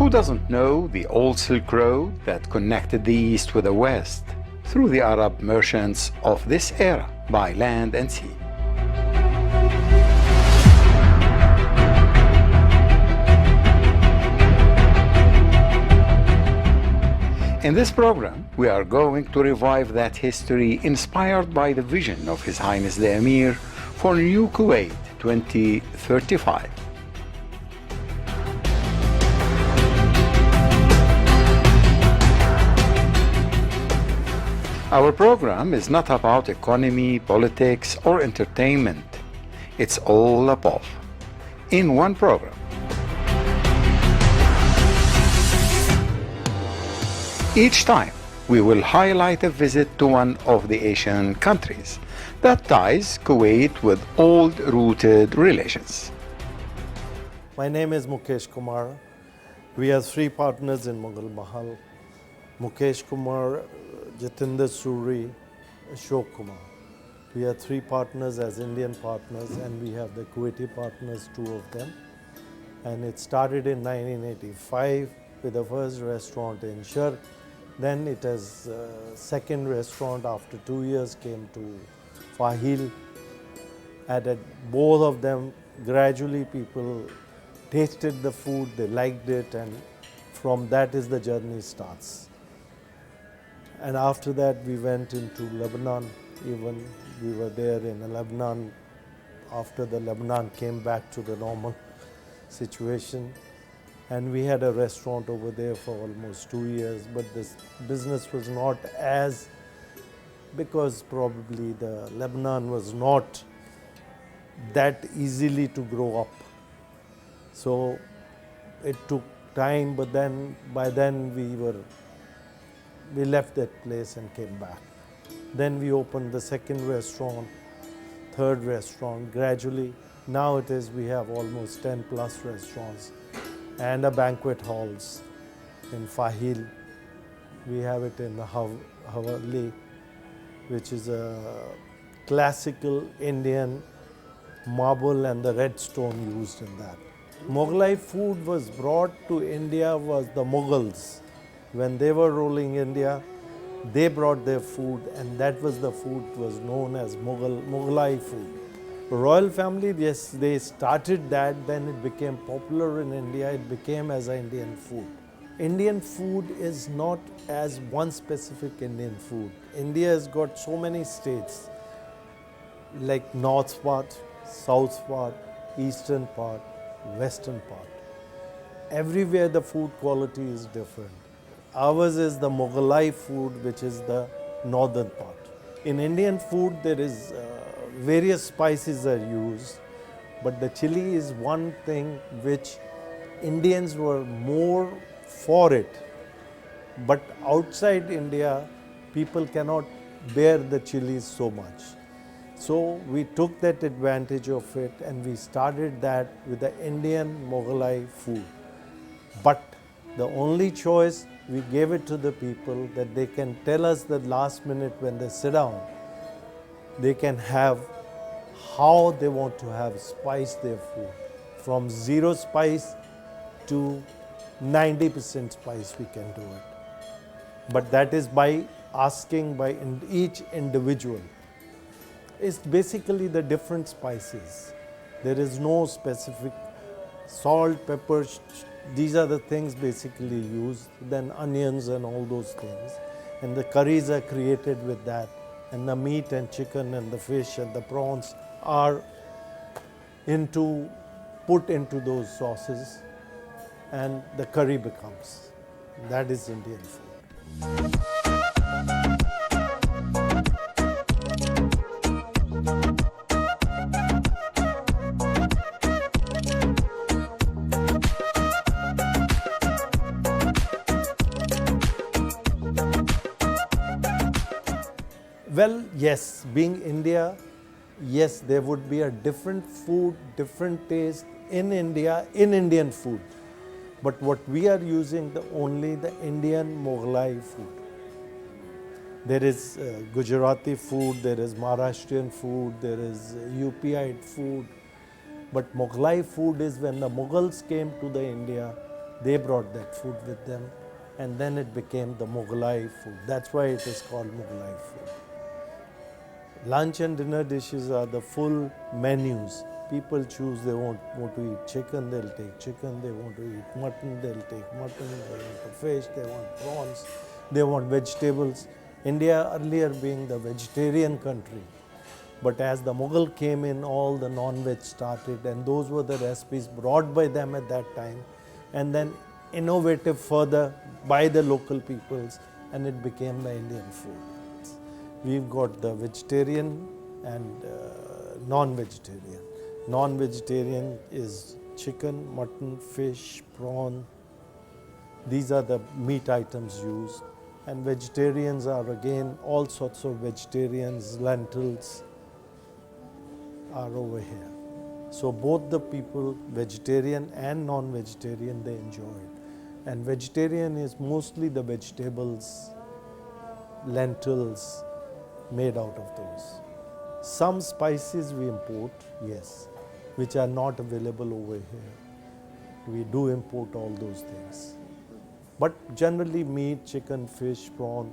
Who doesn't know the old Silk Road that connected the East with the West through the Arab merchants of this era by land and sea? In this program, we are going to revive that history inspired by the vision of His Highness the Emir for New Kuwait 2035. Our program is not about economy, politics, or entertainment. It's all above, in one program. Each time, we will highlight a visit to one of the Asian countries that ties Kuwait with old-rooted relations. My name is Mukesh Kumar. We are three partners in Mughal Mahal. Mukesh Kumar, Jatinder Suri, Ashok Kumar. We are three partners as Indian partners, and we have the Kuwaiti partners, two of them. And it started in 1985 with the first restaurant in Shar. Then it has second restaurant after 2 years came to Fahil. And at both of them, gradually people tasted the food, they liked it, and from that is the journey starts. And after that we went into Lebanon. Even we were there in Lebanon after the Lebanon came back to the normal situation. And we had a restaurant over there for almost 2 years, but this business was not as, because probably the Lebanon was not that easily to grow up. So it took time, but then by then we left that place and came back. Then we opened the second restaurant, third restaurant, gradually. Now it is, we have almost 10 plus restaurants and a banquet halls in Fahil. We have it in Havali, which is a classical Indian marble and the red stone used in that. Mughlai food was brought to India was the Mughals. When they were ruling India, they brought their food, and that was the food was known as Mughlai food. Royal family, yes, they started that, then it became popular in India, it became as Indian food. Indian food is not as one specific Indian food. India has got so many states, like north part, south part, eastern part, western part. Everywhere the food quality is different. Ours is the Mughlai food, which is the northern part. In Indian food, there is various spices are used, but the chili is one thing which Indians were more for it. But outside India, people cannot bear the chilies so much. So we took that advantage of it and we started that with the Indian Mughlai food. But the only choice, we gave it to the people that they can tell us the last minute when they sit down, they can have how they want to have spice their food. From 0 spice to 90% spice we can do it. But that is by asking by each individual. It's basically the different spices. There is no specific salt, pepper, these are the things basically used, then onions and all those things. And the curries are created with that. And the meat and chicken and the fish and the prawns are put into those sauces, and the curry becomes. That is Indian food. Well, yes, being India, yes, there would be a different food, different taste in India, in Indian food. But what we are using, only the Indian Mughlai food. There is Gujarati food, there is Maharashtrian food, there is UPite food. But Mughlai food is when the Mughals came to the India, They brought that food with them, and then it became the Mughalai food. That's why it is called Mughalai food. Lunch and dinner dishes are the full menus. People choose, they want to eat chicken, they'll take chicken. They want to eat mutton, they'll take mutton. They want fish, they want prawns, they want vegetables. India earlier being the vegetarian country, but as the Mughal came in, all the non-veg started, and those were the recipes brought by them at that time, and then innovative further by the local peoples, and it became the Indian food. We've got the vegetarian and non-vegetarian. Non-vegetarian is chicken, mutton, fish, prawn. These are the meat items used. And vegetarians are again all sorts of vegetarians, lentils are over here. So both the people, vegetarian and non-vegetarian, they enjoy it. And vegetarian is mostly the vegetables, lentils, made out of those. Some spices we import, yes, which are not available over here. We do import all those things. But generally meat, chicken, fish, prawn,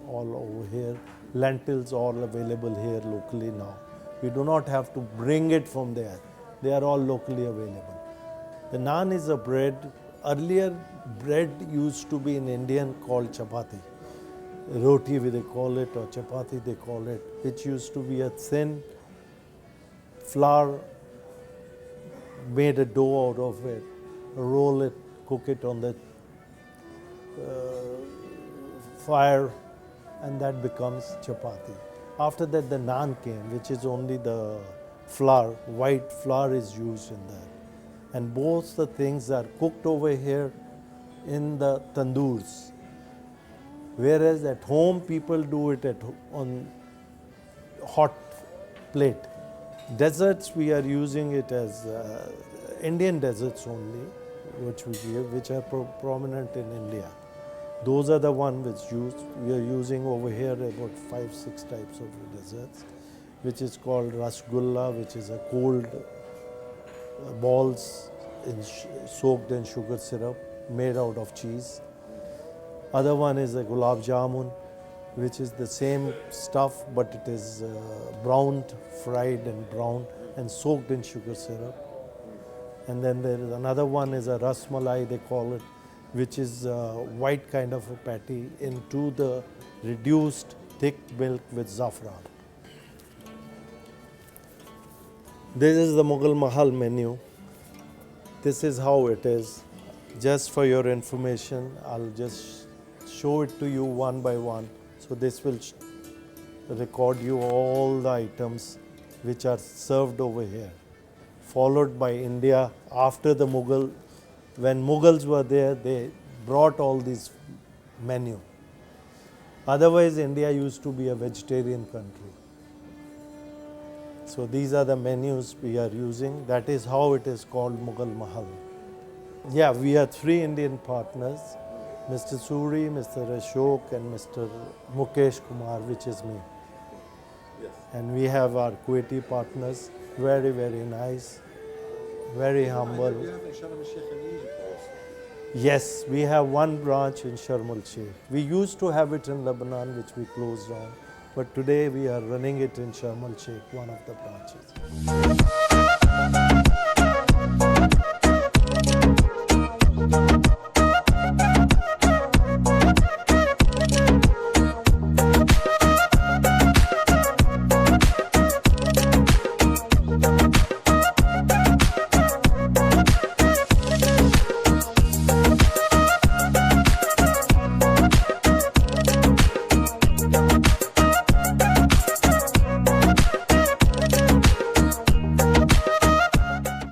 all over here. Lentils all available here locally now. We do not have to bring it from there. They are all locally available. The naan is a bread. Earlier bread used to be in Indian called chapati. Roti they call it, or chapati they call it, which used to be a thin flour, made a dough out of it, roll it, cook it on the fire, and that becomes chapati. After that the naan came, which is only the flour, white flour is used in that. And both the things are cooked over here in the tandoors. Whereas at home people do it on hot plate. Desserts we are using it as Indian desserts only, which we give, which are prominent in India. Those are the ones which we are using over here about 5-6 types of desserts, which is called rasgulla, which is a cold balls soaked in sugar syrup made out of cheese. Other one is a gulab jamun, which is the same stuff, but it is browned, fried and browned and soaked in sugar syrup. And then there is another one is a ras malai, they call it, which is a white kind of a patty into the reduced thick milk with saffron. This is the Mughal Mahal menu. This is how it is. Just for your information, I'll just show it to you one by one. So this will record you all the items which are served over here. Followed by India after the Mughal. When Mughals were there, they brought all these menu. Otherwise, India used to be a vegetarian country. So these are the menus we are using. That is how it is called Mughal Mahal. Yeah, we are 3 Indian partners, Mr. Suri, Mr. Ashok and Mr. Mukesh Kumar, which is me. Yes. And we have our Kuwaiti partners, very, very nice, very humble. You have in Sharm el-Sheikh in Egypt also? Yes, we have one branch in Sharm el-Sheikh. We used to have it in Lebanon, which we closed down. But today we are running it in Sharm el-Sheikh, one of the branches.